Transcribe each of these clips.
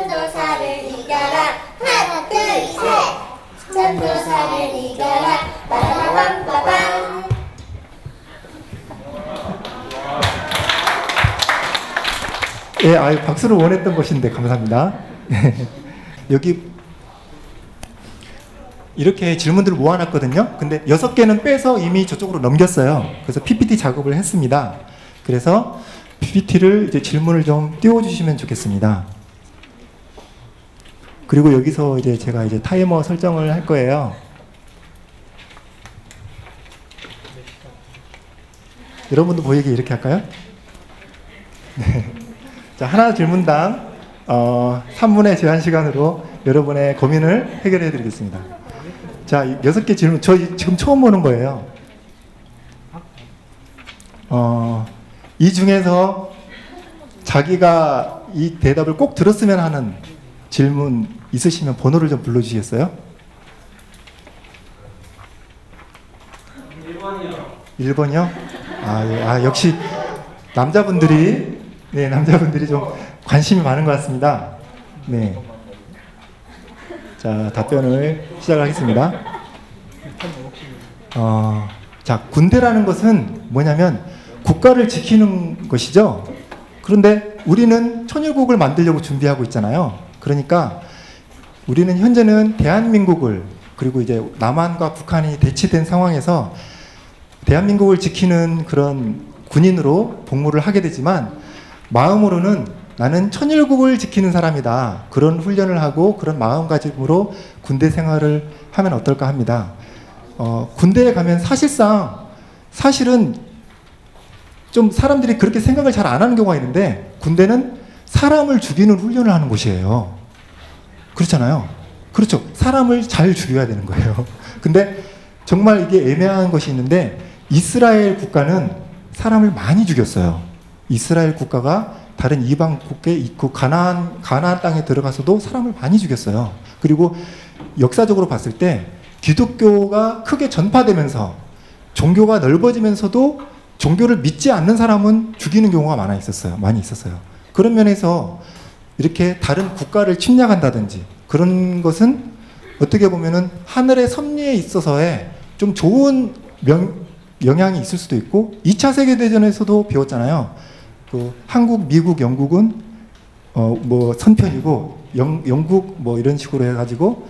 전도사를 이겨라. 하나, 둘, 셋. 전도사를 이겨라. 빠라바밤빠밤. 예, 아유, 박수를 원했던 것인데 감사합니다. 여기 이렇게 질문들을 모아놨거든요. 근데 6개는 빼서 이미 저쪽으로 넘겼어요. 그래서 PPT 작업을 했습니다. 그래서 PPT를 이제 질문을 좀 띄워주시면 좋겠습니다. 그리고 여기서 이제 제가 이제 타이머 설정을 할 거예요. 여러분도 보이게 이렇게 할까요? 네. 자, 하나 질문당 3분의 제한 시간으로 여러분의 고민을 해결해 드리겠습니다. 자, 6개 질문, 저 지금 처음 보는 거예요. 이 중에서 자기가 이 대답을 꼭 들었으면 하는 질문 있으시면 번호를 좀 불러주시겠어요? 1번이요. 1번이요? 역시 남자분들이, 네, 남자분들이 좀 관심이 많은 것 같습니다. 네. 자, 답변을 시작하겠습니다. 자, 군대라는 것은 뭐냐면 국가를 지키는 것이죠. 그런데 우리는 천일국을 만들려고 준비하고 있잖아요. 그러니까 우리는 현재는 대한민국을, 그리고 이제 남한과 북한이 대치된 상황에서 대한민국을 지키는 그런 군인으로 복무를 하게 되지만 마음으로는 나는 천일국을 지키는 사람이다. 그런 훈련을 하고 그런 마음가짐으로 군대 생활을 하면 어떨까 합니다. 군대에 가면 사실은 좀 사람들이 그렇게 생각을 잘 안 하는 경우가 있는데 군대는 사람을 죽이는 훈련을 하는 곳이에요. 그렇잖아요. 그렇죠. 사람을 잘 죽여야 되는 거예요. 근데 정말 이게 애매한 것이 있는데 이스라엘 국가는 사람을 많이 죽였어요. 이스라엘 국가가 다른 이방국에 있고 가나안 땅에 들어가서도 사람을 많이 죽였어요. 그리고 역사적으로 봤을 때 기독교가 크게 전파되면서 종교가 넓어지면서도 종교를 믿지 않는 사람은 죽이는 경우가 많이 있었어요. 그런 면에서 이렇게 다른 국가를 침략한다든지 그런 것은 어떻게 보면은 하늘의 섭리에 있어서의 좀 좋은 영향이 있을 수도 있고 2차 세계대전에서도 배웠잖아요. 그 한국, 미국, 영국은 뭐 선편이고 영국 뭐 이런 식으로 해가지고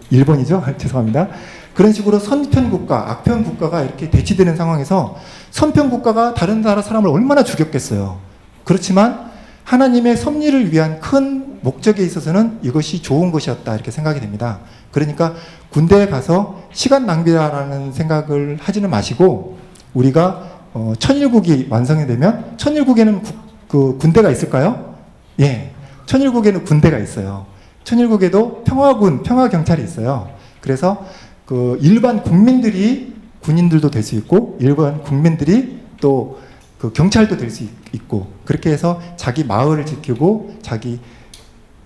일본이죠. 죄송합니다. 그런 식으로 선편 국가, 악편 국가가 이렇게 대치되는 상황에서 선편 국가가 다른 나라 사람을 얼마나 죽였겠어요. 그렇지만 하나님의 섭리를 위한 큰 목적에 있어서는 이것이 좋은 것이었다 이렇게 생각이 됩니다. 그러니까 군대에 가서 시간 낭비라는 생각을 하지는 마시고 우리가 천일국이 완성이 되면 천일국에는 그 군대가 있을까요? 예, 천일국에는 군대가 있어요. 천일국에도 평화군, 평화경찰이 있어요. 그래서 그 일반 국민들이 군인들도 될 수 있고 일반 국민들이 또 그 경찰도 될 수 있고 그렇게 해서 자기 마을을 지키고 자기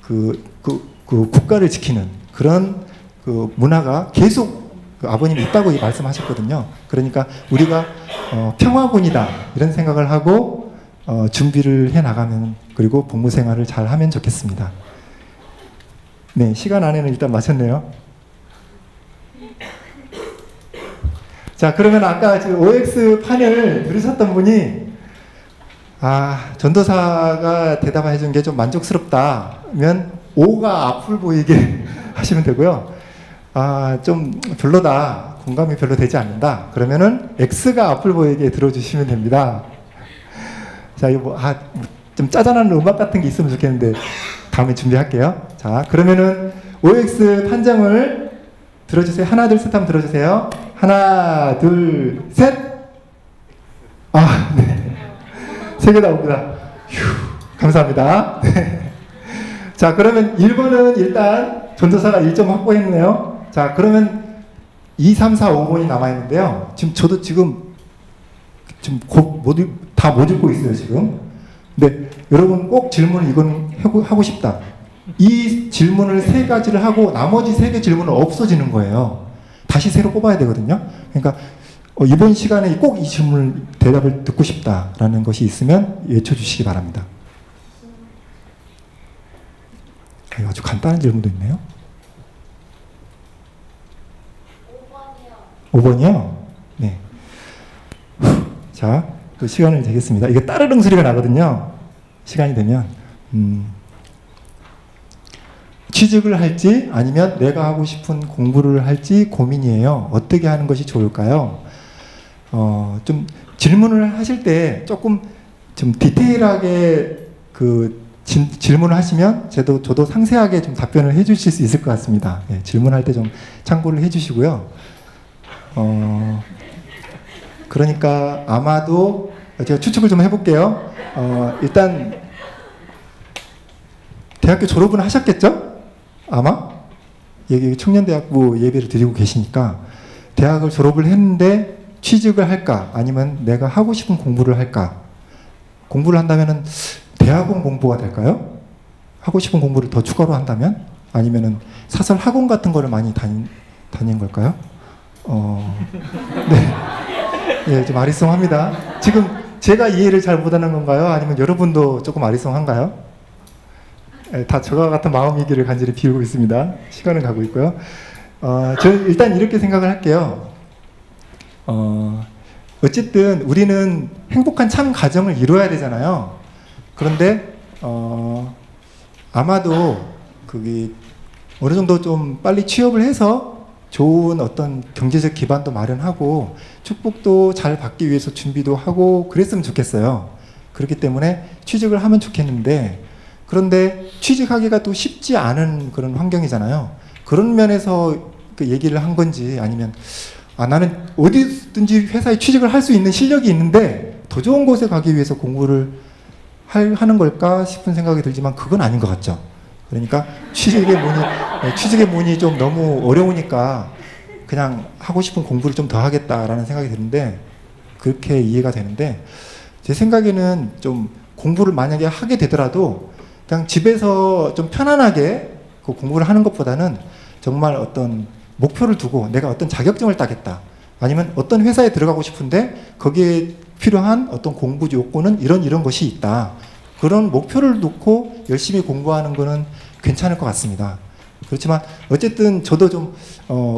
그 국가를 지키는 그런 그 문화가 계속 그 아버님이 있다고 말씀하셨거든요. 그러니까 우리가 평화군이다 이런 생각을 하고 준비를 해 나가면 그리고 복무 생활을 잘 하면 좋겠습니다. 네, 시간 안에는 일단 마쳤네요. 자, 그러면 아까 지금 OX 판을 들으셨던 분이 전도사가 대답해 준 게 좀 만족스럽다면 O가 앞을 보이게 하시면 되고요. 좀 별로다, 공감이 별로 되지 않는다 그러면은 X가 앞을 보이게 들어주시면 됩니다. 자, 이거 좀 짜잔한 음악 같은 게 있으면 좋겠는데 다음에 준비할게요. 자, 그러면은 OX 판정을 들어주세요. 하나, 둘, 셋 하면 들어주세요. 하나, 둘, 셋! 네. 3개 나옵니다. 휴, 감사합니다. 네. 자, 그러면 1번은 일단 전도사가 1점 확보했네요. 자, 그러면 2, 3, 4, 5번이 남아있는데요. 저도 지금 다 못 읽고 있어요, 지금. 근데 여러분 꼭 질문을 이건 하고 싶다. 이 질문을 3가지를 하고 나머지 3개 질문은 없어지는 거예요. 다시 새로 뽑아야 되거든요. 그러니까 이번 시간에 꼭 이 질문 대답을 듣고 싶다라는 것이 있으면 외쳐주시기 바랍니다. 아주 간단한 질문도 있네요. 5번이요? 네. 자, 또 시간을 재겠습니다. 이게 따르릉 소리가 나거든요. 시간이 되면. 취직을 할지 아니면 내가 하고 싶은 공부를 할지 고민이에요. 어떻게 하는 것이 좋을까요? 좀 질문을 하실 때 조금 좀 디테일하게 질문을 하시면 저도 상세하게 좀 답변을 해주실 수 있을 것 같습니다. 예, 질문할 때 좀 참고를 해주시고요. 그러니까 아마도 제가 추측을 좀 해볼게요. 일단 대학교 졸업은 하셨겠죠? 아마 여기 청년대학부 예비를 드리고 계시니까 대학을 졸업을 했는데 취직을 할까 아니면 내가 하고 싶은 공부를 할까. 공부를 한다면은 대학원 공부가 될까요? 하고 싶은 공부를 더 추가로 한다면? 아니면은 사설 학원 같은 거를 많이 다닌 걸까요? 네. 예, 좀 아리송합니다. 지금 제가 이해를 잘 못하는 건가요? 아니면 여러분도 조금 아리송한가요? 예, 다 저와 같은 마음이기를 간절히 비우고 있습니다. 시간을 가고 있고요. 저는 일단 이렇게 생각을 할게요. 어쨌든 우리는 행복한 참 가정을 이루어야 되잖아요. 그런데 아마도 그게 어느 정도 좀 빨리 취업을 해서 좋은 어떤 경제적 기반도 마련하고 축복도 잘 받기 위해서 준비도 하고 그랬으면 좋겠어요. 그렇기 때문에 취직을 하면 좋겠는데, 그런데 취직하기가 또 쉽지 않은 그런 환경이잖아요. 그런 면에서 그 얘기를 한 건지, 아니면 나는 어디든지 회사에 취직을 할 수 있는 실력이 있는데 더 좋은 곳에 가기 위해서 공부를 하는 걸까 싶은 생각이 들지만 그건 아닌 것 같죠. 그러니까 취직의 문이 좀 너무 어려우니까 그냥 하고 싶은 공부를 좀 더 하겠다라는 생각이 드는데, 그렇게 이해가 되는데, 제 생각에는 좀 공부를 만약에 하게 되더라도 그냥 집에서 좀 편안하게 그 공부를 하는 것보다는 정말 어떤 목표를 두고 내가 어떤 자격증을 따겠다, 아니면 어떤 회사에 들어가고 싶은데 거기에 필요한 어떤 공부 요건은 이런 것이 있다, 그런 목표를 놓고 열심히 공부하는 거는 괜찮을 것 같습니다. 그렇지만 어쨌든 저도 좀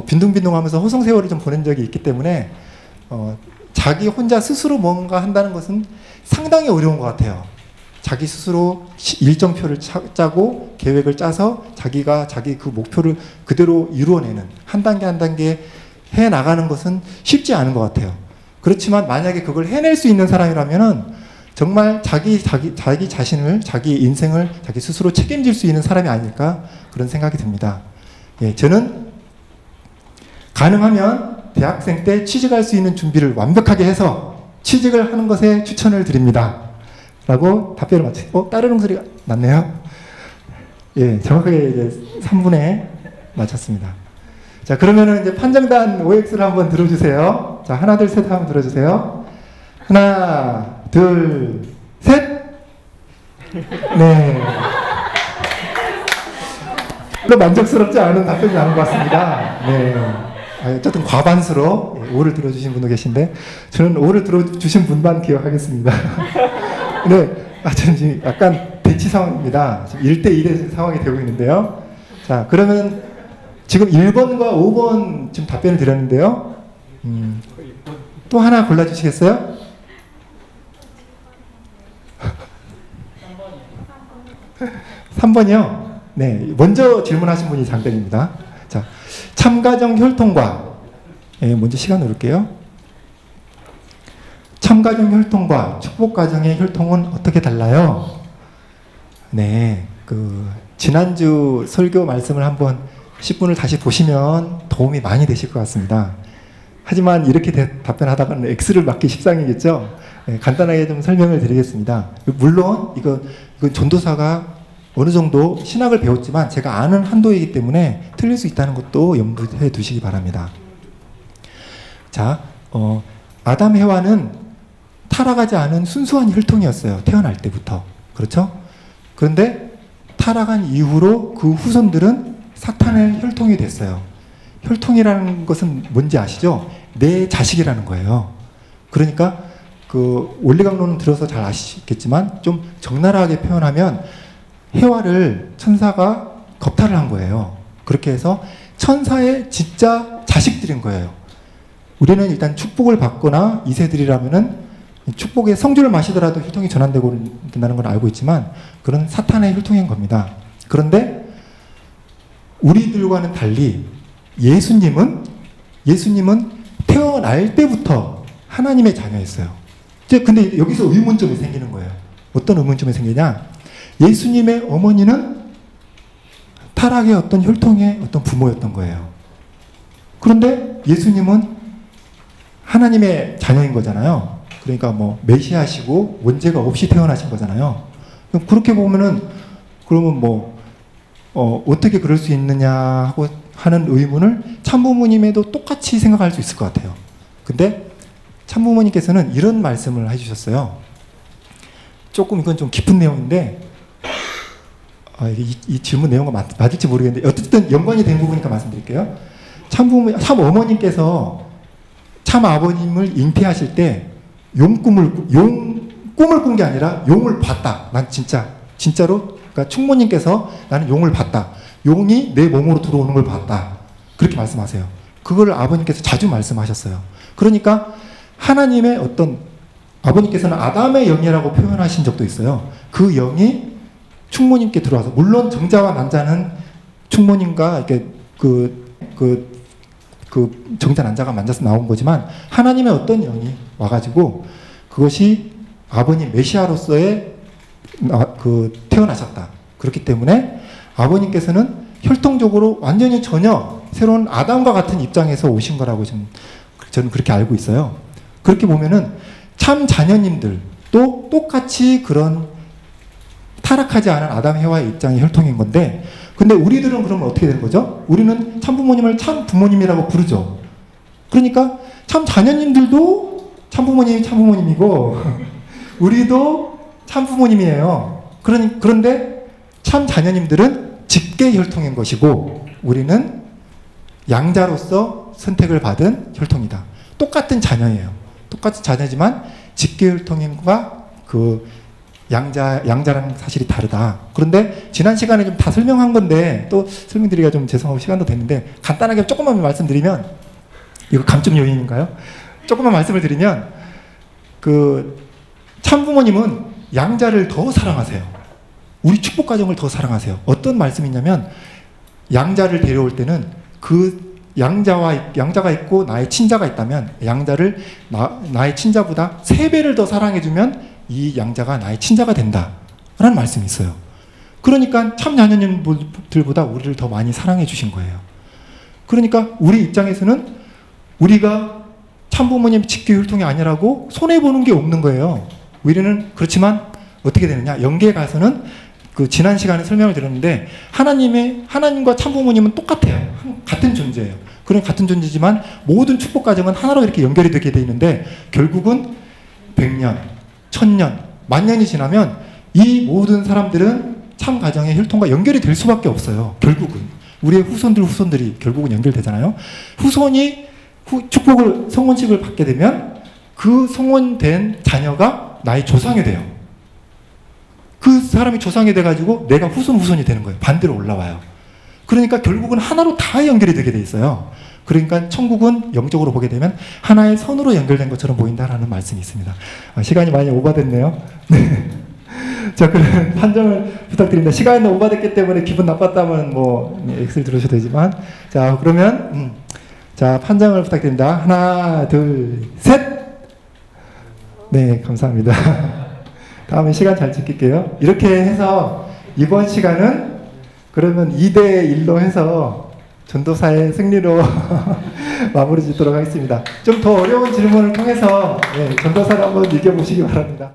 빈둥빈둥하면서 호성세월을 좀 보낸 적이 있기 때문에 자기 혼자 스스로 뭔가 한다는 것은 상당히 어려운 것 같아요. 자기 스스로 일정표를 짜고 계획을 짜서 자기가 자기 그 목표를 그대로 이루어내는, 한 단계 한 단계 해나가는 것은 쉽지 않은 것 같아요. 그렇지만 만약에 그걸 해낼 수 있는 사람이라면은 정말 자기 자신을, 자기 인생을 자기 스스로 책임질 수 있는 사람이 아닐까, 그런 생각이 듭니다. 예, 저는 가능하면 대학생 때 취직할 수 있는 준비를 완벽하게 해서 취직을 하는 것에 추천을 드립니다. 라고 답변을 마치고, 따르릉 소리가 났네요. 예, 정확하게 이제 3분에 마쳤습니다. 자, 그러면은 이제 판정단 OX를 한번 들어주세요. 자, 하나, 둘, 셋 한번 들어주세요. 하나, 둘, 셋! 네. 별로 만족스럽지 않은 답변이 나온 것 같습니다. 네. 어쨌든 과반수로 오를 들어주신 분도 계신데, 저는 오를 들어주신 분만 기억하겠습니다. 네. 저는 지금 약간 대치 상황입니다. 지금 1대1의 상황이 되고 있는데요. 자, 그러면 지금 1번과 5번 지금 답변을 드렸는데요. 또 하나 골라주시겠어요? 3번이요? 네, 먼저 질문하신 분이 장변입니다. 자, 참가정 혈통과, 먼저 시간 놓을게요. 참가정 혈통과 축복가정의 혈통은 어떻게 달라요? 네, 지난주 설교 말씀을 한번 10분을 다시 보시면 도움이 많이 되실 것 같습니다. 하지만 이렇게 답변하다가는 X를 맞기 십상이겠죠? 네, 간단하게 좀 설명을 드리겠습니다. 물론 이건 전도사가 어느 정도 신학을 배웠지만 제가 아는 한도이기 때문에 틀릴 수 있다는 것도 염두해 두시기 바랍니다. 자, 아담 해와는 타락하지 않은 순수한 혈통이었어요. 태어날 때부터. 그렇죠? 그런데 타락한 이후로 그 후손들은 사탄의 혈통이 됐어요. 혈통이라는 것은 뭔지 아시죠? 내 자식이라는 거예요. 그러니까 원리강론은 들어서 잘 아시겠지만 좀 적나라하게 표현하면 해와를 천사가 겁탈을 한 거예요. 그렇게 해서 천사의 진짜 자식들인 거예요. 우리는 일단 축복을 받거나 2세들이라면은 축복의 성주를 마시더라도 혈통이 전환되고 된다는 걸 알고 있지만 그런 사탄의 혈통인 겁니다. 그런데 우리들과는 달리 예수님은 태어날 때부터 하나님의 자녀였어요. 근데 여기서 의문점이 생기는 거예요. 어떤 의문점이 생기냐? 예수님의 어머니는 타락의 어떤 혈통의 어떤 부모였던 거예요. 그런데 예수님은 하나님의 자녀인 거잖아요. 그러니까 뭐 메시아시고 원죄가 없이 태어나신 거잖아요. 그럼 그렇게 보면은 그러면 뭐 어떻게 그럴 수 있느냐 하고 하는 의문을 참부모님에도 똑같이 생각할 수 있을 것 같아요. 근데 참부모님께서는 이런 말씀을 해주셨어요. 조금 이건 좀 깊은 내용인데 이 질문 내용과 맞을지 모르겠는데 어쨌든 연관이 된 부분이니까 말씀드릴게요. 참어머님께서 참아버님을 잉태하실 때 꿈을 꾼 게 아니라 용을 봤다. 난 진짜로 그러니까 충모님께서 나는 용을 봤다. 용이 내 몸으로 들어오는 걸 봤다. 그렇게 말씀하세요. 그걸 아버님께서 자주 말씀하셨어요. 그러니까 하나님의 어떤 아버님께서는 아담의 영이라고 표현하신 적도 있어요. 그 영이 충모님께 들어와서 물론 정자와 난자는 충모님과 이렇게 정자 난자가 만져서 나온 거지만 하나님의 어떤 영이 와가지고 그것이 아버님 메시아로서의 태어나셨다. 그렇기 때문에 아버님께서는 혈통적으로 완전히 전혀 새로운 아담과 같은 입장에서 오신 거라고 저는 그렇게 알고 있어요. 그렇게 보면은 참 자녀님들도 똑같이 그런 타락하지 않은 아담 해와의 입장의 혈통인 건데 근데 우리들은 그러면 어떻게 되는 거죠? 우리는 참부모님을 참부모님이라고 부르죠. 그러니까 참 자녀님들도 참부모님이 참부모님이고 우리도 참부모님이에요. 그런데 참 자녀님들은 직계 혈통인 것이고 우리는 양자로서 선택을 받은 혈통이다. 똑같은 자녀예요. 똑같은 자녀지만 직계 혈통과 양자라는 사실이 다르다. 그런데 지난 시간에 좀 다 설명한 건데 또 설명드리기가 좀 죄송하고 시간도 됐는데 간단하게 조금만 말씀드리면 이거 감점 요인인가요? 조금만 말씀을 드리면 참부모님은 양자를 더 사랑하세요. 우리 축복 가정을 더 사랑하세요. 어떤 말씀이냐면 양자를 데려올 때는 그 양자가 있고 나의 친자가 있다면 양자를 나의 친자보다 3배를 더 사랑해주면 이 양자가 나의 친자가 된다 라는 말씀이 있어요. 그러니까 참 자녀님들보다 우리를 더 많이 사랑해 주신 거예요. 그러니까 우리 입장에서는 우리가 참부모님 직계 혈통이 아니라고 손해보는 게 없는 거예요. 우리는 그렇지만 어떻게 되느냐, 영계에 가서는 지난 시간에 설명을 드렸는데 하나님과 참부모님은 똑같아요. 같은 존재예요. 그런 같은 존재지만 모든 축복 과정은 하나로 이렇게 연결이 되게 돼 있는데 결국은 100년, 1000년, 만년이 지나면 이 모든 사람들은 참 가정의 혈통과 연결이 될 수밖에 없어요. 결국은 우리의 후손들이 결국은 연결되잖아요. 후손이 성혼식을 받게 되면 그 성혼된 자녀가 나의 조상이 돼요. 그 사람이 조상이 돼가지고 내가 후손이 되는 거예요. 반대로 올라와요. 그러니까 결국은 하나로 다 연결이 되게 돼 있어요. 그러니까 천국은 영적으로 보게 되면 하나의 선으로 연결된 것처럼 보인다라는 말씀이 있습니다. 시간이 많이 오버됐네요. 네. 자, 그럼 판정을 부탁드립니다. 시간이 오버됐기 때문에 기분 나빴다면 X를 들으셔도 되지만, 자, 그러면 자, 판정을 부탁드립니다. 하나, 둘, 셋. 네, 감사합니다. 다음에 시간 잘 지킬게요. 이렇게 해서 이번 시간은 그러면 2대1로 해서 전도사의 승리로 마무리 짓도록 하겠습니다. 좀 더 어려운 질문을 통해서 전도사를 한번 이겨보시기 바랍니다.